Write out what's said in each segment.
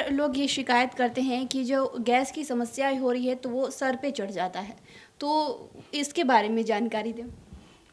बार लोग ये शिकायत करते हैं कि जो गैस की समस्या हो रही है तो वो सर पे चढ़ जाता है, तो इसके बारे में जानकारी दें।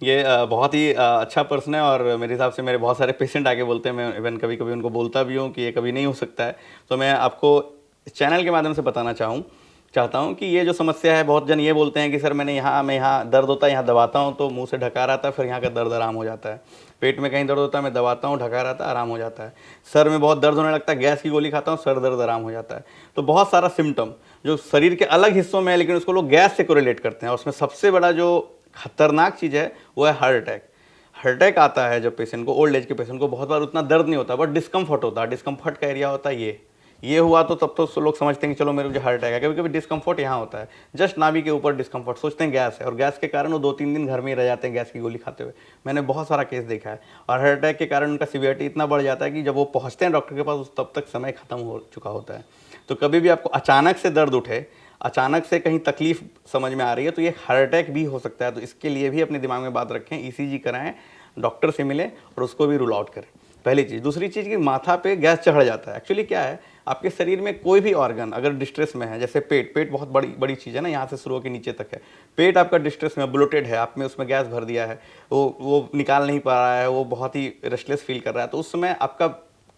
ये बहुत ही अच्छा प्रश्न है और मेरे हिसाब से मेरे बहुत सारे पेशेंट आके बोलते हैं, मैं इवन कभी कभी उनको बोलता भी हूँ कि ये कभी नहीं हो सकता है। तो मैं आपको इस चैनल के माध्यम से बताना चाहता हूँ कि ये जो समस्या है, बहुत जन ये बोलते हैं कि सर मैं यहाँ दर्द होता है, यहाँ दबाता हूँ तो मुंह से ढकार आता है, फिर यहाँ का दर्द आराम हो जाता है। पेट में कहीं दर्द होता है, मैं दबाता हूँ, ढकार आता है, आराम हो जाता है। सर में बहुत दर्द होने लगता है, गैस की गोली खाता हूँ, सर दर्द आराम हो जाता है। तो बहुत सारा सिम्टम जो शरीर के अलग हिस्सों में है, लेकिन उसको लोग गैस से कोरिलेट करते हैं। और उसमें सबसे बड़ा जो खतरनाक चीज़ है वो है हार्ट अटैक। हार्ट अटैक आता है जब पेशेंट को, ओल्ड एज के पेशेंट को बहुत बार उतना दर्द नहीं होता, बट डिस्कम्फर्ट होता है। डिस्कम्फर्ट का एरिया होता है ये हुआ तो तब तो लोग समझते हैं कि चलो मेरे मुझे हार्ट अटैक है। कभी कभी डिस्कम्फर्ट यहाँ होता है, जस्ट नाभि के ऊपर डिस्कम्फर्ट, सोचते हैं गैस है, और गैस के कारण वो 2-3 दिन घर में ही रह जाते हैं गैस की गोली खाते हुए। मैंने बहुत सारा केस देखा है। और हार्ट अटैक के कारण उनका सीवियरिटी इतना बढ़ जाता है कि जब वो पहुँचते हैं डॉक्टर के पास तब तक समय खत्म हो चुका होता है। तो कभी भी आपको अचानक से दर्द उठे, अचानक से कहीं तकलीफ समझ में आ रही है, तो ये हार्ट अटैक भी हो सकता है। तो इसके लिए भी अपने दिमाग में बात रखें, ईसीजी कराएं, डॉक्टर से मिलें और उसको भी रूल आउट करें, पहली चीज़। दूसरी चीज़ कि माथा पे गैस चढ़ जाता है, एक्चुअली क्या है, आपके शरीर में कोई भी ऑर्गन अगर डिस्ट्रेस में है, जैसे पेट बहुत बड़ी चीज़ है ना, यहाँ से शुरू होकर नीचे तक है। पेट आपका डिस्ट्रेस में, ब्लोटेड है, आप में उसमें गैस भर दिया है, वो निकाल नहीं पा रहा है, वो बहुत ही रेस्टलेस फील कर रहा है, तो उस समय आपका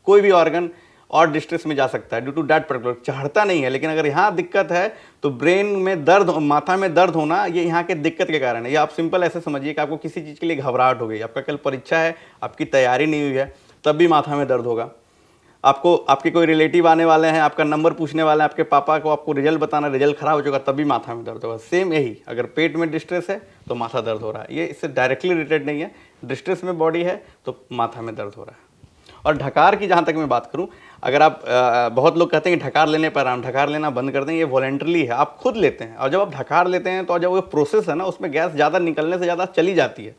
कोई भी ऑर्गन और डिस्ट्रेस में जा सकता है ड्यू टू डैट पर्टिकुलर। चढ़ता नहीं है, लेकिन अगर यहाँ दिक्कत है तो ब्रेन में दर्द, माथा में दर्द होना, ये यहाँ के दिक्कत के कारण है। या आप सिंपल ऐसे समझिए कि आपको किसी चीज़ के लिए घबराहट हो गई, आपका कल परीक्षा है, आपकी तैयारी नहीं हुई है, तब भी माथा में दर्द होगा। आपको आपके कोई रिलेटिव आने वाले हैं, आपका नंबर पूछने वाले हैं, आपके पापा को आपको रिजल्ट बताना, रिजल्ट खराब हो जाएगा, तब भी माथा में दर्द होगा। सेम यही, अगर पेट में डिस्ट्रेस है तो माथा दर्द हो रहा है। ये इससे डायरेक्टली रिलेटेड नहीं है, डिस्ट्रेस में बॉडी है तो माथा में दर्द हो रहा है। और ढकार की जहाँ तक मैं बात करूँ, अगर आप बहुत लोग कहते हैं कि ढकार लेने पर आराम, ढकार लेना बंद कर दें, ये वॉलेंटरली है, आप खुद लेते हैं। और जब आप ढकार लेते हैं तो जब वो प्रोसेस है ना, उसमें गैस ज़्यादा निकलने से ज़्यादा चली जाती है।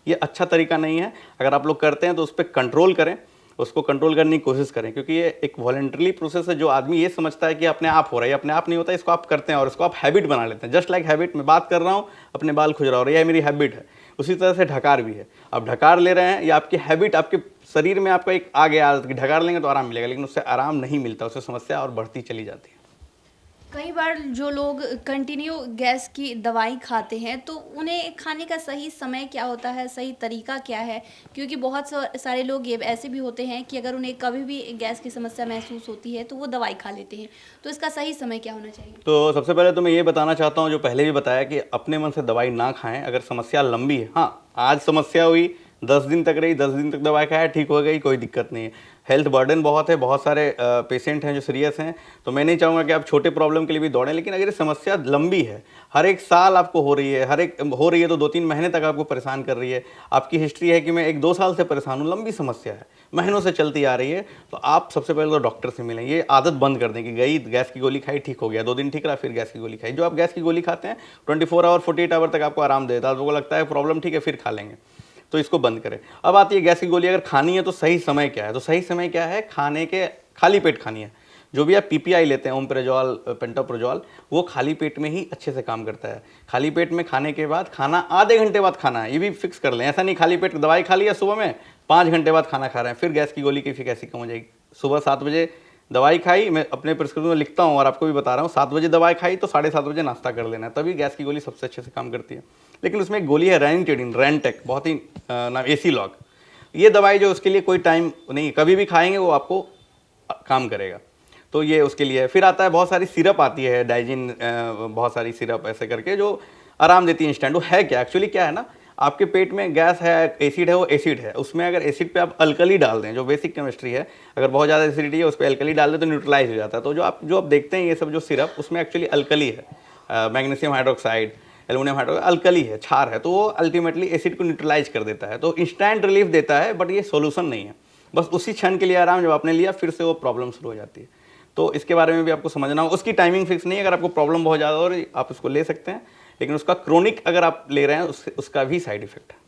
ये अच्छा तरीका नहीं है। अगर आप लोग करते हैं तो उस पर कंट्रोल करें, उसको कंट्रोल करने की कोशिश करें, क्योंकि ये एक वॉलेंटरली प्रोसेस है। जो आदमी ये समझता है कि अपने आप हो रहा है, अपने आप नहीं होता, इसको आप करते हैं और इसको आप हैबिट बना लेते हैं। जस्ट लाइक हैबिट, मैं बात कर रहा हूँ, अपने बाल खुजरा हो रहा है, यह मेरी हैबिट है। उसी तरह से ढकार भी है, आप ढकार ले रहे हैं, या आपकी हैबिट, आपके शरीर में आपका एक आ गया आदत कि ढकार लेंगे तो आराम मिलेगा, लेकिन उससे आराम नहीं मिलता, उससे समस्या और बढ़ती चली जाती है। कई बार जो लोग कंटिन्यू गैस की दवाई खाते हैं तो उन्हें खाने का सही समय क्या होता है, सही तरीका क्या है? क्योंकि बहुत सारे लोग ये ऐसे भी होते हैं कि अगर उन्हें कभी भी गैस की समस्या महसूस होती है तो वो दवाई खा लेते हैं, तो इसका सही समय क्या होना चाहिए? तो सबसे पहले तो मैं ये बताना चाहता हूँ, जो पहले भी बताया, कि अपने मन से दवाई ना खाएं अगर समस्या लंबी है। हाँ, आज समस्या हुई, 10 दिन तक रही, 10 दिन तक दवाई खाया, ठीक हो गई, कोई दिक्कत नहीं है। हेल्थ बर्डन बहुत है, बहुत सारे पेशेंट हैं जो सीरियस हैं, तो मैं नहीं चाहूँगा कि आप छोटे प्रॉब्लम के लिए भी दौड़ें। लेकिन अगर ये समस्या लंबी है, हर एक साल आपको हो रही है, तो 2-3 महीने तक आपको परेशान कर रही है, आपकी हिस्ट्री है कि मैं 1-2 साल से परेशान हूँ, लंबी समस्या है, महीनों से चलती आ रही है, तो आप सबसे पहले तो डॉक्टर से मिलें। ये आदत बंद कर दें कि गई गैस की गोली खाई, ठीक हो गया, 2 दिन ठीक रहा, फिर गैस की गोली खाई। जो आप गैस की गोली खाते हैं 24 आवर 48 आवर तक आपको आराम देता है, आपको लगता है प्रॉब्लम ठीक है, फिर खा लेंगे, तो इसको बंद करें। अब आती है गैस की गोली अगर खानी है तो सही समय क्या है? तो सही समय क्या है? खाने के खाली पेट खानी है। जो भी आप पीपीआई लेते हैं, ओमेप्राजोल, पेंटोप्राजोल, वो खाली पेट में ही अच्छे से काम करता है। खाली पेट में खाने के बाद, खाना आधे घंटे बाद खाना है, ये भी फिक्स कर लें। ऐसा नहीं खाली पेट दवाई खा लिया सुबह में, 5 घंटे बाद खाना खा रहे हैं, फिर गैस की गोली की एफिकेसी कम हो जाएगी। सुबह 7 बजे दवाई खाई, मैं अपने प्रिस्क्रिप्शन में लिखता हूँ और आपको भी बता रहा हूँ, 7 बजे दवाई खाई तो 7:30 बजे नाश्ता कर लेना है, तभी गैस की गोली सबसे अच्छे से काम करती है। लेकिन उसमें एक गोली है रैनिटेडिन, रैनटेक, बहुत ही नाम, एसी लॉक। ये दवाई जो, उसके लिए कोई टाइम नहीं, कभी भी खाएंगे वो आपको काम करेगा, तो ये उसके लिए है। फिर आता है, बहुत सारी सिरप आती है, डाइजिन, बहुत सारी सिरप ऐसे करके जो आराम देती है इंस्टेंट। वो है क्या, एक्चुअली क्या है ना, आपके पेट में गैस है, एसिड है, वो एसिड है, उसमें अगर एसिड पे आप अल्कली डाल दें, जो बेसिक केमिस्ट्री है, अगर बहुत ज़्यादा एसिडिटी है उस पर अल्कली डाल दें तो न्यूट्रलाइज हो जाता है। तो जो आप देखते हैं ये सब जो सिरप, उसमें एक्चुअली अल्कली है, magnesium hydroxide, aluminium hydroxide, alkali है, क्षार है, तो वो अल्टीमेटली एसिड को न्यूट्रलाइज कर देता है, तो इंस्टेंट रिलीफ देता है, बट ये सोल्यूशन नहीं है। बस उसी क्षण के लिए आराम, जब आपने लिया फिर से वो प्रॉब्लम शुरू हो जाती है। तो इसके बारे में भी आपको समझना हो। उसकी टाइमिंग फिक्स नहीं है, अगर आपको प्रॉब्लम बहुत ज़्यादा हो रही आप उसको ले सकते हैं, लेकिन उसका क्रोनिक अगर आप ले रहे हैं उसका भी साइड इफेक्ट है।